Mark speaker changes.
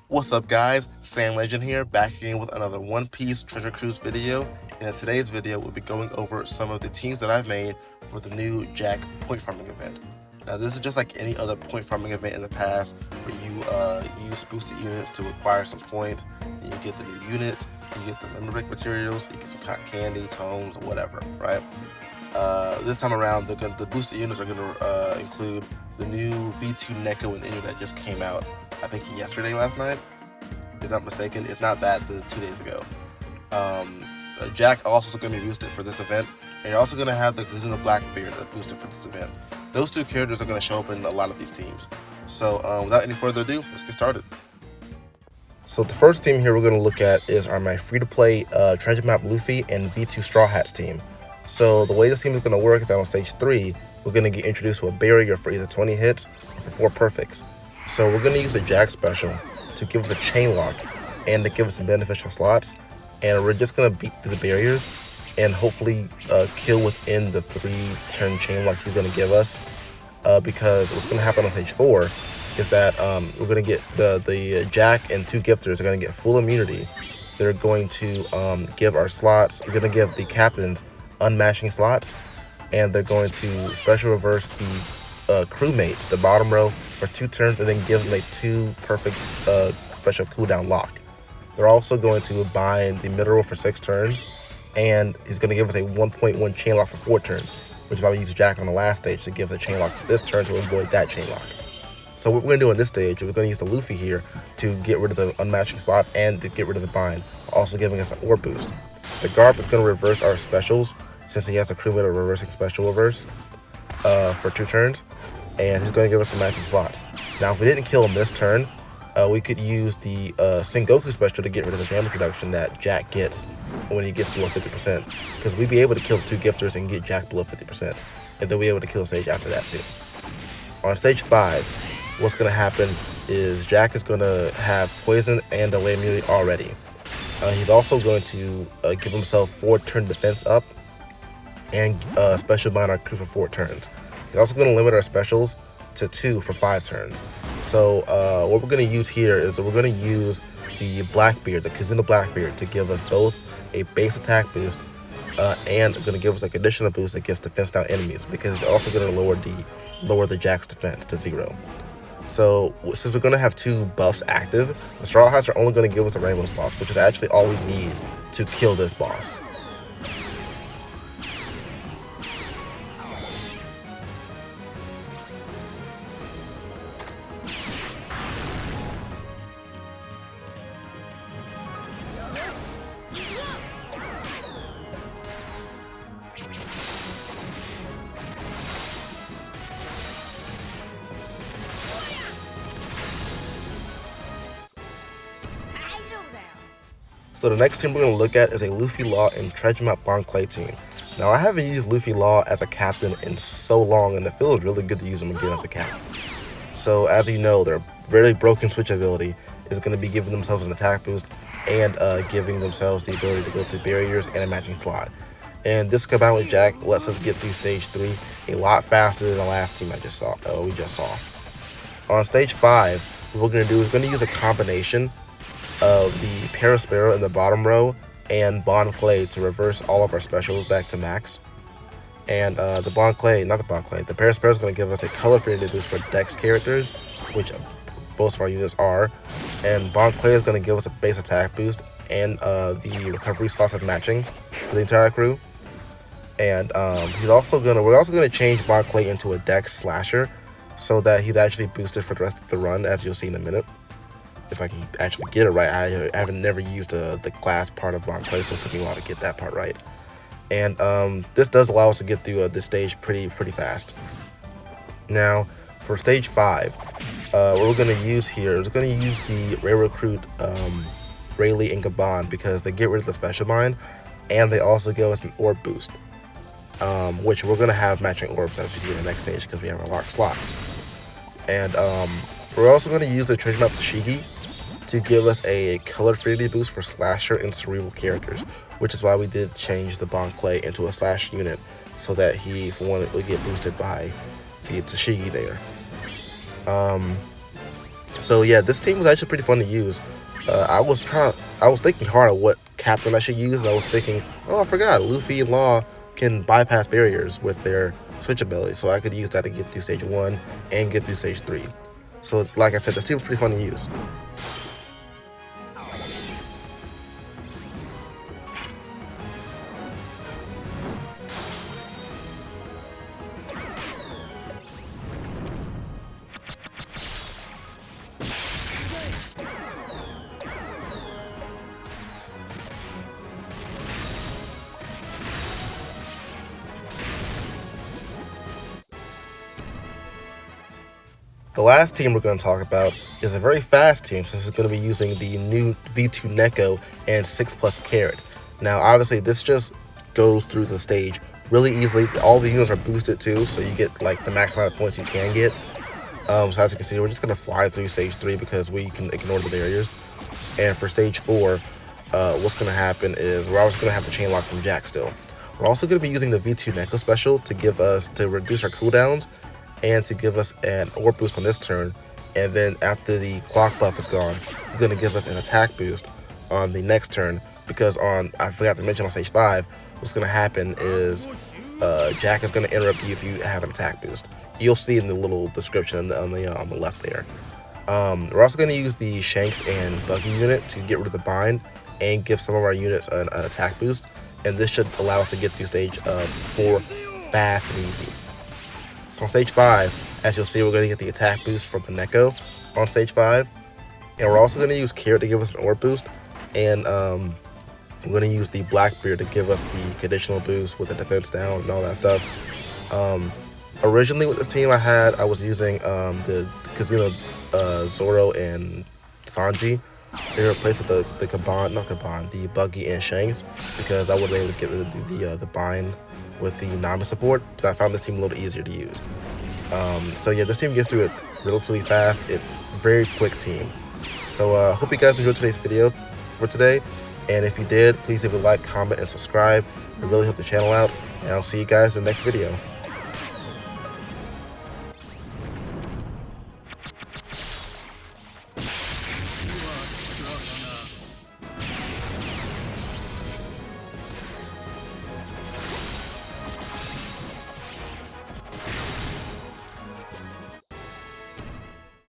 Speaker 1: What's up guys, Sam Legend here, back again with another One Piece Treasure Cruise video. And in today's video, we'll be going over some of the teams that I've made for the new Jack point farming event. Now this is just like any other point farming event in the past, where you use boosted units to acquire some points, and you get the new units, you get the limerick materials, you get some cotton candy, tomes, whatever, right? This time around, the boosted units are going to include the new V2 Neko and Inu that just came out, I think last night, if I'm not mistaken. If not that, the 2 days ago. Jack also is going to be boosted for this event, and you're also going to have the Kazuna Blackbeard that's boosted for this event. Those two characters are going to show up in a lot of these teams. So without any further ado, let's get started. So the first team here we're going to look at is my free-to-play Treasure Map Luffy and V2 Strawhats team. So the way this team is going to work is that on stage 3, we're going to get introduced to a barrier for either 20 hits or for 4 perfects. So we're going to use the Jack special to give us a chain lock and to give us some beneficial slots. And we're just going to beat through the barriers and hopefully kill within the 3-turn chain lock he's going to give us. Because what's going to happen on stage 4 is that we're going to get the Jack and 2 gifters are going to get full immunity. They're going to give our slots, we're going to give the captains unmatching slots, and they're going to special reverse the crewmates, the bottom row, for 2 turns, and then give them a 2 perfect special cooldown lock. They're also going to bind the middle row for 6 turns, and he's going to give us a 1.1 chain lock for 4 turns, which is why we use Jack on the last stage to give the chain lock for this turn to avoid that chain lock. So what we're going to do on this stage, we're going to use the Luffy here to get rid of the unmatching slots and to get rid of the bind, also giving us an orb boost. The Garp is going to reverse our specials, since he has a crewmate of reversing special reverse for 2 turns, and he's going to give us some matching slots. Now, if we didn't kill him this turn, we could use the Sengoku special to get rid of the damage reduction that Jack gets when he gets below 50%, because we'd be able to kill 2 gifters and get Jack below 50%, and then we'll be able to kill stage after that too. On stage 5, what's going to happen is Jack is going to have poison and delay immunity already. He's also going to give himself 4-turn defense up and special bind our crew for 4 turns. He's also going to limit our specials to 2 for 5 turns. So what we're going to use here is that we're going to use the Blackbeard, the Kazuna Blackbeard, to give us both a base attack boost and going to give us a conditional boost against defense down enemies, because it's also going to lower the Jack's defense to 0. So since we're going to have 2 buffs active, the Strawhats are only going to give us a rainbow slots, which is actually all we need to kill this boss. So the next team we're going to look at is a Luffy Law and Treasure Map Bon Clay team. Now, I haven't used Luffy Law as a captain in so long, and it feels really good to use him again as a captain. So as you know, their very broken switch ability is going to be giving themselves an attack boost and giving themselves the ability to go through barriers and a matching slot. And this combined with Jack lets us get through stage 3 a lot faster than the last team we just saw. On stage 5, what we're going to do is use a combination of the Parasparrow in the bottom row and Bon Clay to reverse all of our specials back to max. And the Parasparrow is going to give us a color affinity boost for Dex characters, which both of our units are. And Bon Clay is going to give us a base attack boost and the recovery slots as matching for the entire crew. And we're also going to change Bon Clay into a Dex slasher, so that he's actually boosted for the rest of the run, as you'll see in a minute. If I can actually get it right, I haven't never used the class part of Bon Clay, so it took me a while to get that part right. And this does allow us to get through this stage pretty fast. Now, for stage 5, what we're going to use here is we're going to use the Rare Recruit Rayleigh and Gabon, because they get rid of the special bind, and they also give us an orb boost, which we're going to have matching orbs as you see in the next stage, because we have our locked slots. And we're also going to use the Treasure Map Tashigi to give us a color affinity boost for slasher and cerebral characters, which is why we did change the Bon Clay into a slash unit, so that he, for one, would get boosted by the Tashigi there. So yeah, this team was actually pretty fun to use. I was thinking hard of what captain I should use. And I was thinking, oh, I forgot, Luffy and Law can bypass barriers with their switch ability, so I could use that to get through stage 1 and get through stage 3. So like I said, this team was pretty fun to use. The last team we're going to talk about is a very fast team, since it's going to be using the new V2 Neko and 6+ Carrot. Now, obviously, this just goes through the stage really easily. All the units are boosted too, so you get like the max amount of points you can get. So as you can see, we're just going to fly through stage 3 because we can ignore the barriers. And for stage 4, what's going to happen is we're always going to have the chain lock from Jack still. We're also going to be using the V2 Neko special to reduce our cooldowns and to give us an orb boost on this turn. And then after the clock buff is gone, he's going to give us an attack boost on the next turn, because I forgot to mention on stage 5, what's going to happen is Jack is going to interrupt you if you have an attack boost. You'll see in the little description on the left there. We're also going to use the Shanks and Buggy unit to get rid of the bind and give some of our units an attack boost, and this should allow us to get through stage 4 fast and easy. So on stage 5, as you'll see, we're going to get the attack boost from the Neko on stage 5, and we're also going to use Carrot to give us an orb boost, and we're going to use the Blackbeard to give us the conditional boost with the defense down and all that stuff. Originally with this team I was using the Casino Zoro and Sanji. They were replaced with the Buggy and Shanks, because I wasn't able to get the bind with the Nami support, because I found this team a little easier to use. So yeah, this team gets through it relatively fast. It's a very quick team. So hope you guys enjoyed today's video for today, and if you did, please leave a like, comment, and subscribe. It really helped the channel out, and I'll see you guys in the next video.